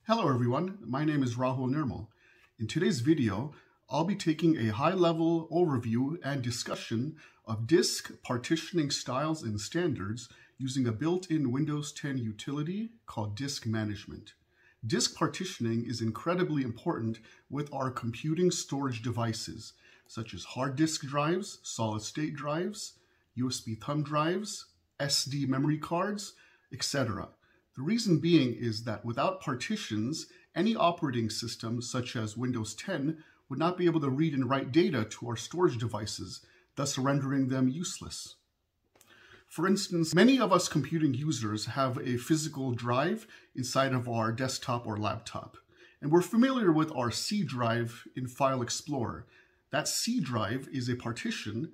Hello everyone, my name is Rahul Nirmal. In today's video, I'll be taking a high-level overview and discussion of disk partitioning styles and standards using a built-in Windows 10 utility called Disk Management. Disk partitioning is incredibly important with our computing storage devices, such as hard disk drives, solid-state drives, USB thumb drives, SD memory cards, etc. The reason being is that without partitions, any operating system such as Windows 10 would not be able to read and write data to our storage devices, thus rendering them useless. For instance, many of us computing users have a physical drive inside of our desktop or laptop, and we're familiar with our C drive in File Explorer. That C drive is a partition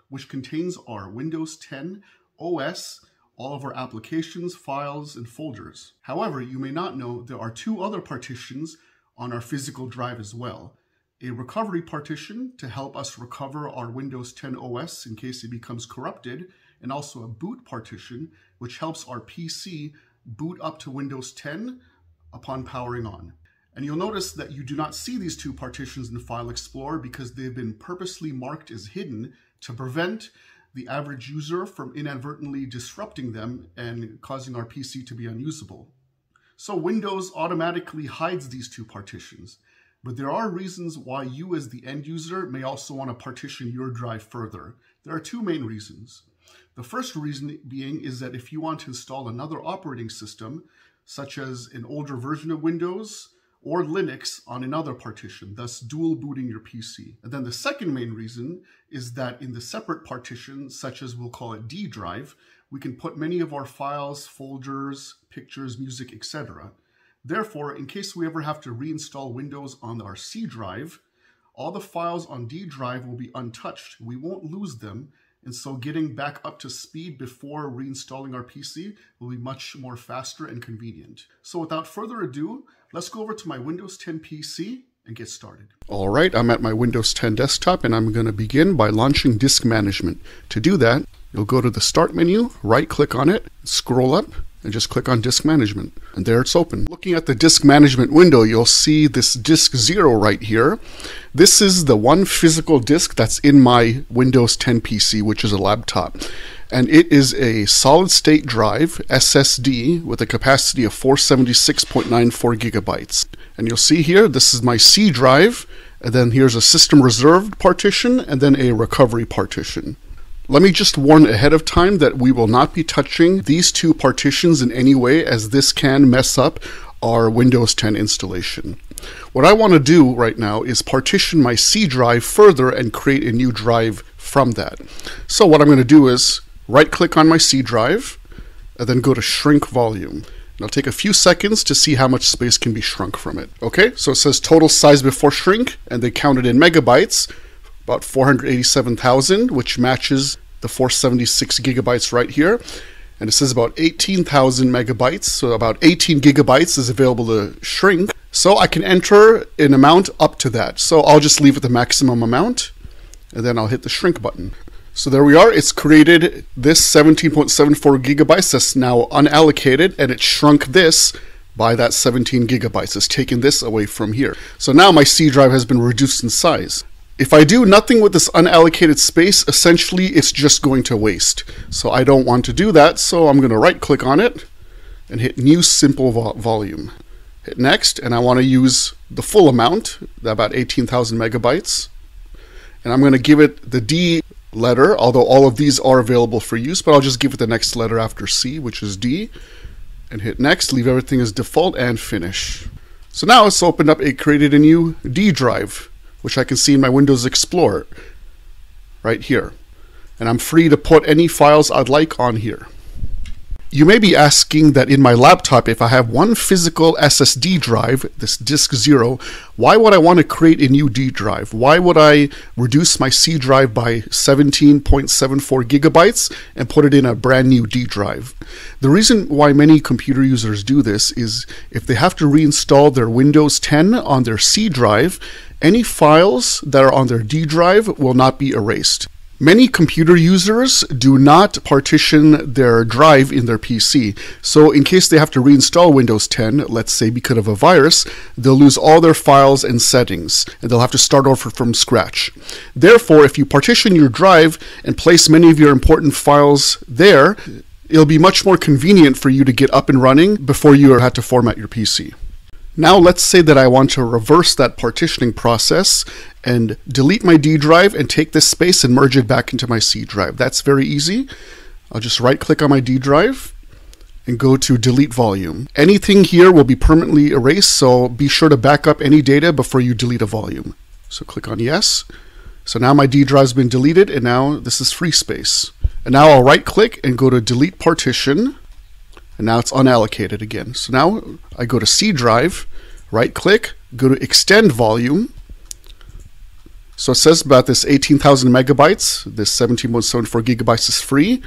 which contains our Windows 10 OS, all of our applications, files, and folders. However, you may not know there are two other partitions on our physical drive as well. A recovery partition to help us recover our Windows 10 OS in case it becomes corrupted, and also a boot partition which helps our PC boot up to Windows 10 upon powering on. And you'll notice that you do not see these two partitions in File Explorer because they've been purposely marked as hidden to prevent the average user from inadvertently disrupting them and causing our PC to be unusable. So Windows automatically hides these two partitions, but there are reasons why you as the end user may also want to partition your drive further. There are two main reasons. The first reason being is that if you want to install another operating system, such as an older version of Windows or Linux on another partition, thus dual booting your PC. And then the second main reason is that in the separate partition, such as we'll call it D drive, we can put many of our files, folders, pictures, music, etc. Therefore, in case we ever have to reinstall Windows on our C drive, all the files on D drive will be untouched. We won't lose them. And so getting back up to speed before reinstalling our PC will be much more faster and convenient. So without further ado, let's go over to my Windows 10 PC and get started. All right, I'm at my Windows 10 desktop and I'm going to begin by launching Disk Management. To do that, you'll go to the Start menu, right-click on it, scroll up, and just click on Disk Management. And there it's open. Looking at the Disk Management window, you'll see this Disk 0 right here. This is the one physical disk that's in my Windows 10 PC, which is a laptop. And it is a solid-state drive, SSD, with a capacity of 476.94 gigabytes. And you'll see here, this is my C drive, and then here's a system reserved partition, and then a recovery partition. Let me just warn ahead of time that we will not be touching these two partitions in any way, as this can mess up our Windows 10 installation. What I want to do right now is partition my C drive further and create a new drive from that. So what I'm going to do is right-click on my C drive and then go to Shrink Volume. And it'll take a few seconds to see how much space can be shrunk from it. Okay, so it says total size before shrink, and they counted in megabytes, about 487,000, which matches the 476 gigabytes right here. And it says about 18,000 megabytes, so about 18 gigabytes is available to shrink. So I can enter an amount up to that. So I'll just leave it the maximum amount, and then I'll hit the shrink button. So there we are, it's created this 17.74 gigabytes that's now unallocated, and it shrunk this by that 17 gigabytes. It's taken this away from here. So now my C drive has been reduced in size. If I do nothing with this unallocated space, essentially it's just going to waste. So I don't want to do that, so I'm going to right-click on it and hit New Simple Volume. Hit Next, and I want to use the full amount, about 18,000 megabytes. And I'm going to give it the D letter, although all of these are available for use, but I'll just give it the next letter after C, which is D. And hit Next, leave everything as default, and Finish. So now it's opened up, it created a new D drive, which I can see in my Windows Explorer right here. And I'm free to put any files I'd like on here. You may be asking that in my laptop, if I have one physical SSD drive, this disk 0, why would I want to create a new D drive? Why would I reduce my C drive by 17.74 gigabytes and put it in a brand new D drive? The reason why many computer users do this is if they have to reinstall their Windows 10 on their C drive, any files that are on their D drive will not be erased. Many computer users do not partition their drive in their PC. So in case they have to reinstall Windows 10, let's say because of a virus, they'll lose all their files and settings, and they'll have to start over from scratch. Therefore, if you partition your drive and place many of your important files there, it'll be much more convenient for you to get up and running before you have to format your PC. Now let's say that I want to reverse that partitioning process and delete my D drive and take this space and merge it back into my C drive. That's very easy. I'll just right click on my D drive and go to delete volume. Anything here will be permanently erased, so be sure to back up any data before you delete a volume. So click on yes. So now my D drive's been deleted and now this is free space. And now I'll right click and go to delete partition. And now it's unallocated again. So now I go to C drive, right click, go to extend volume. So it says about this 18,000 megabytes, this 17.74 gigabytes is free,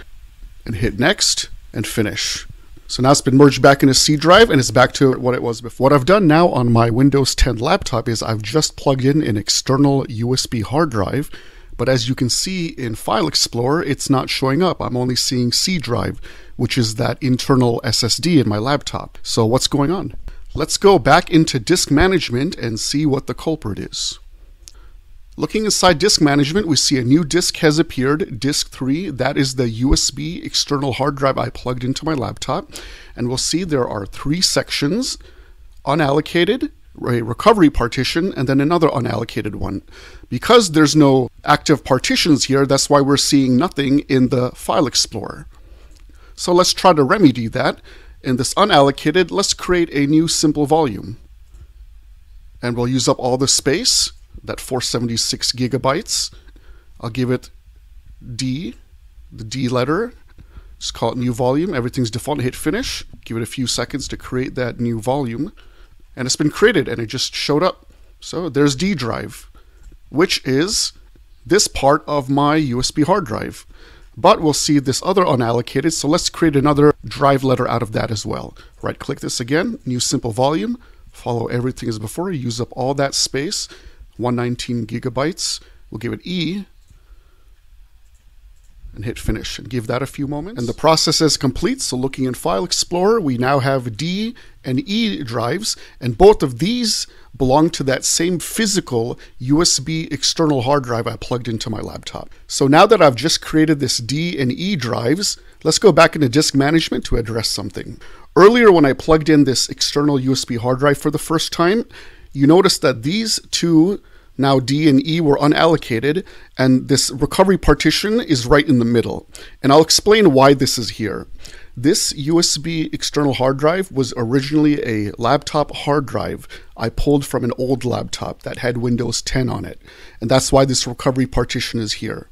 and hit next and finish. So now it's been merged back into C drive and it's back to what it was before. What I've done now on my Windows 10 laptop is I've just plugged in an external USB hard drive. But as you can see in File Explorer, it's not showing up. I'm only seeing C drive, which is that internal SSD in my laptop. So what's going on? Let's go back into disk management and see what the culprit is. Looking inside disk management, we see a new disk has appeared, disk 3. That is the USB external hard drive I plugged into my laptop. And we'll see there are 3 sections: unallocated, a recovery partition, and then another unallocated one. Because there's no active partitions here, that's why we're seeing nothing in the File Explorer. So let's try to remedy that. In this unallocated, let's create a new simple volume. And we'll use up all the space, that 476 gigabytes. I'll give it D, the D letter. Just call it new volume. Everything's default. Hit finish. Give it a few seconds to create that new volume. And it's been created and it just showed up. So there's D drive, which is this part of my USB hard drive. But we'll see this other unallocated, so let's create another drive letter out of that as well. Right click this again, new simple volume, follow everything as before, use up all that space, 119 gigabytes. We'll give it E and hit finish and give that a few moments. And the process is complete. So looking in File Explorer, we now have D and E drives, and both of these belong to that same physical USB external hard drive I plugged into my laptop. So now that I've just created this D and E drives, let's go back into disk management to address something. Earlier when I plugged in this external USB hard drive for the first time, you notice that these two, now D and E, were unallocated, and this recovery partition is right in the middle. And I'll explain why this is here. This USB external hard drive was originally a laptop hard drive I pulled from an old laptop that had Windows 10 on it. And that's why this recovery partition is here.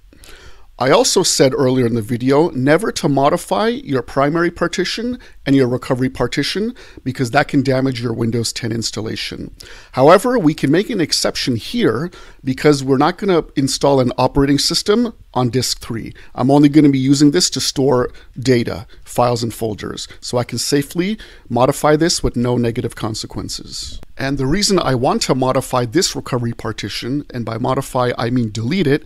I also said earlier in the video never to modify your primary partition and your recovery partition because that can damage your Windows 10 installation. However, we can make an exception here because we're not going to install an operating system on disk 3. I'm only going to be using this to store data, files, and folders, so I can safely modify this with no negative consequences. And the reason I want to modify this recovery partition, and by modify I mean delete it,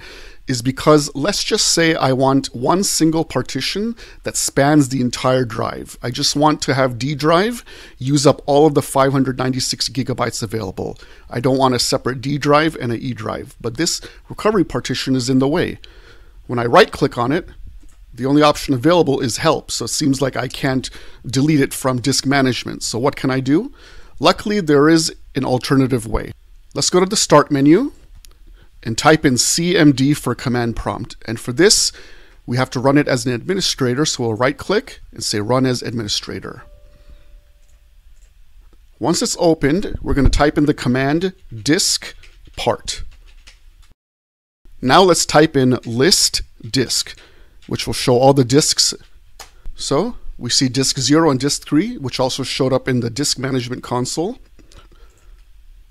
is because let's just say I want one single partition that spans the entire drive. I just want to have D drive use up all of the 596 gigabytes available. I don't want a separate D drive and an E drive, but this recovery partition is in the way. When I right click on it, the only option available is help, so it seems like I can't delete it from disk management. So what can I do? Luckily, there is an alternative way. Let's go to the Start menu and type in CMD for command prompt. And for this, we have to run it as an administrator, so we'll right click and say Run as Administrator. Once it's opened, we're going to type in the command disk part. Now let's type in list disk, which will show all the disks. So we see disk 0 and disk 3, which also showed up in the disk management console.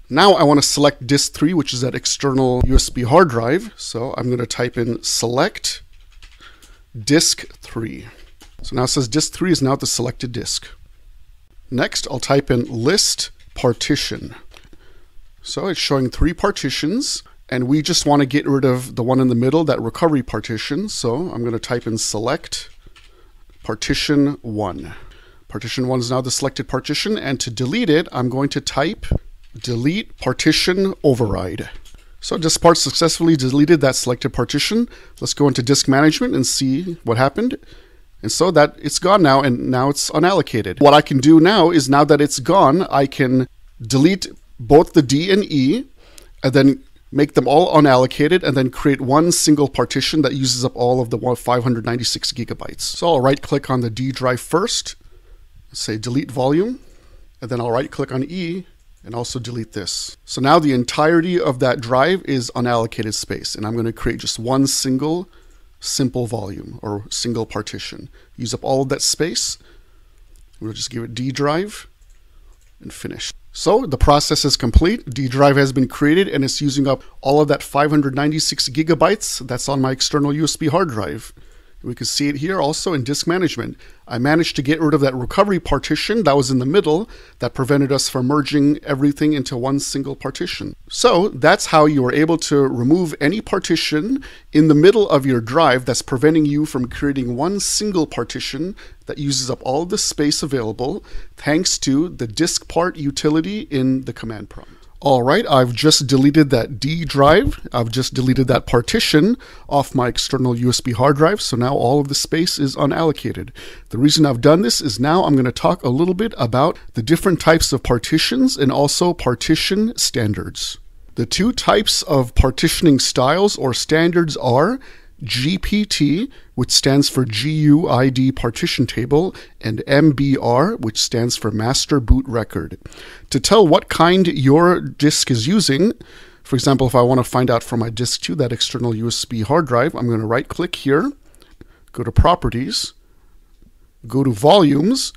Now I want to select disk 3, which is that external USB hard drive. So I'm going to type in select disk 3. So now it says disk 3 is now the selected disk. Next, I'll type in list partition. So it's showing 3 partitions, And we just want to get rid of the one in the middle, that recovery partition. So I'm going to type in select partition 1. Partition 1 is now the selected partition, and to delete it, I'm going to type delete partition override. So this part successfully deleted that selected partition. Let's go into disk management and see what happened. And so that it's gone now, and now it's unallocated. What I can do now is, now that it's gone, I can delete both the D and E, and then make them all unallocated, and then create one single partition that uses up all of the 596 gigabytes. So I'll right click on the D drive first, say delete volume, and then I'll right click on E and also delete this. So now the entirety of that drive is unallocated space, and I'm going to create just one single simple volume or single partition. Use up all of that space. We'll just give it D drive and finish. So the process is complete. D drive has been created, and it's using up all of that 596 gigabytes that's on my external USB hard drive. We can see it here also in disk management. I managed to get rid of that recovery partition that was in the middle that prevented us from merging everything into one single partition. So that's how you are able to remove any partition in the middle of your drive that's preventing you from creating one single partition that uses up all the space available, thanks to the diskpart utility in the command prompt. All right, I've just deleted that D drive. I've just deleted that partition off my external USB hard drive. So now all of the space is unallocated. The reason I've done this is now I'm going to talk a little bit about the different types of partitions and also partition standards. The two types of partitioning styles or standards are GPT, which stands for GUID partition table, and MBR, which stands for master boot record. To tell what kind your disk is using, for example, if I want to find out from my disk 2, that external USB hard drive, I'm going to right click here, go to properties, go to volumes,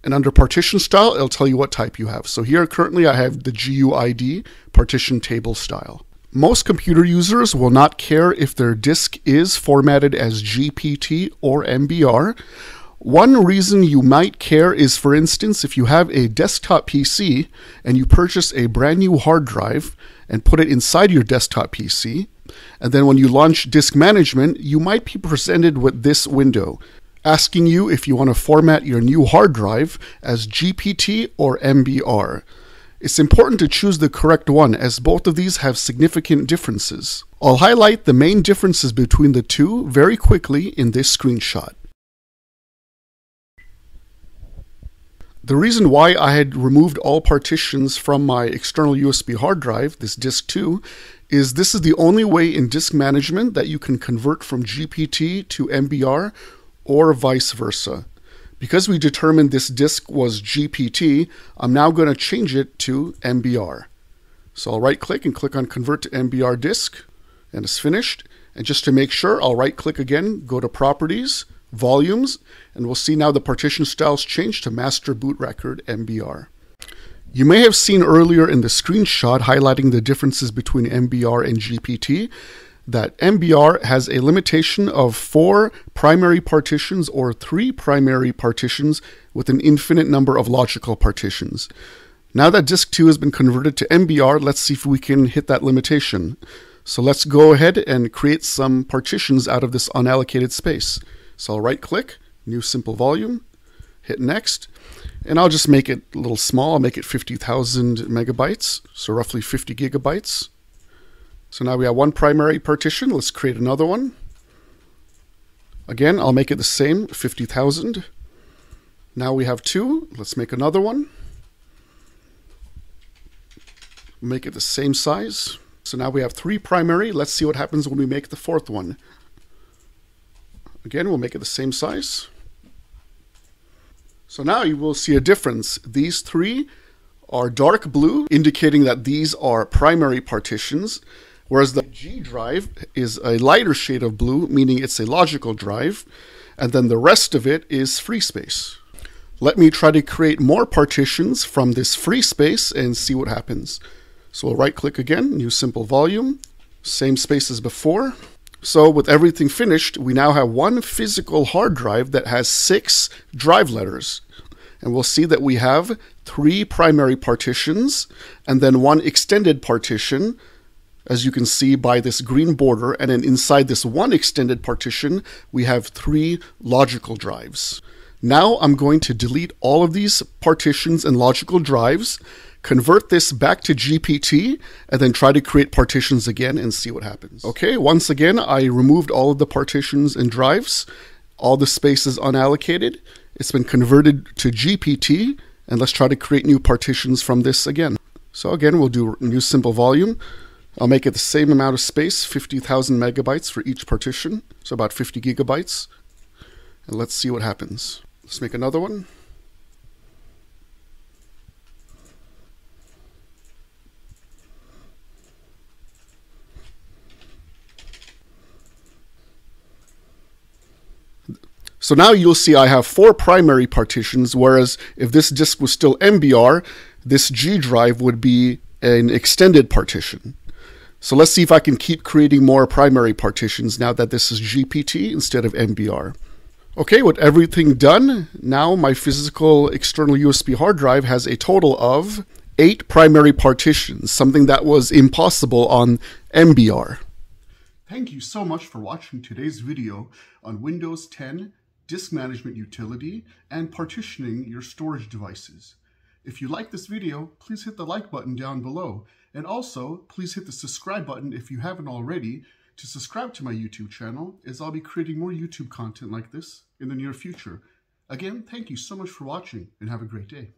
and under partition style, it'll tell you what type you have. So here currently I have the GUID partition table style. Most computer users will not care if their disk is formatted as GPT or MBR. One reason you might care is, for instance, if you have a desktop PC and you purchase a brand new hard drive and put it inside your desktop PC, and then when you launch disk management, you might be presented with this window asking you if you want to format your new hard drive as GPT or MBR. It's important to choose the correct one, as both of these have significant differences. I'll highlight the main differences between the two very quickly in this screenshot. The reason why I had removed all partitions from my external USB hard drive, this disk 2, is this is the only way in disk management that you can convert from GPT to MBR or vice versa. Because we determined this disk was GPT, I'm now going to change it to MBR. So I'll right click and click on Convert to MBR Disk, and it's finished. And just to make sure, I'll right click again, go to Properties, Volumes, and we'll see now the partition styles change to Master Boot Record MBR. You may have seen earlier in the screenshot highlighting the differences between MBR and GPT that MBR has a limitation of 4 primary partitions or 3 primary partitions with an infinite number of logical partitions. Now that disk 2 has been converted to MBR, let's see if we can hit that limitation. So let's go ahead and create some partitions out of this unallocated space. So I'll right click, new simple volume, hit next, and I'll just make it a little small. I'll make it 50,000 megabytes, so roughly 50 gigabytes. So now we have one primary partition. Let's create another one. Again, I'll make it the same, 50,000. Now we have 2. Let's make another one. Make it the same size. So now we have 3 primary. Let's see what happens when we make the 4th one. Again, we'll make it the same size. So now you will see a difference. These 3 are dark blue, indicating that these are primary partitions, whereas the G drive is a lighter shade of blue, meaning it's a logical drive, and then the rest of it is free space. Let me try to create more partitions from this free space and see what happens. So we'll right click again, new simple volume, same space as before. So with everything finished, we now have one physical hard drive that has 6 drive letters. And we'll see that we have 3 primary partitions and then 1 extended partition as you can see by this green border, and then inside this one extended partition, we have 3 logical drives. Now I'm going to delete all of these partitions and logical drives, convert this back to GPT, and then try to create partitions again and see what happens. Okay, once again, I removed all of the partitions and drives. All the space is unallocated. It's been converted to GPT, and let's try to create new partitions from this again. So again, we'll do new simple volume. I'll make it the same amount of space, 50,000 megabytes for each partition, so about 50 gigabytes. And let's see what happens. Let's make another one. So now you'll see I have 4 primary partitions, whereas if this disk was still MBR, this G drive would be an extended partition. So let's see if I can keep creating more primary partitions now that this is GPT instead of MBR. Okay, with everything done, now my physical external USB hard drive has a total of 8 primary partitions, something that was impossible on MBR. Thank you so much for watching today's video on Windows 10, Disk Management Utility, and partitioning your storage devices. If you like this video, please hit the like button down below. And also, please hit the subscribe button if you haven't already to subscribe to my YouTube channel, as I'll be creating more YouTube content like this in the near future. Again, thank you so much for watching, and have a great day.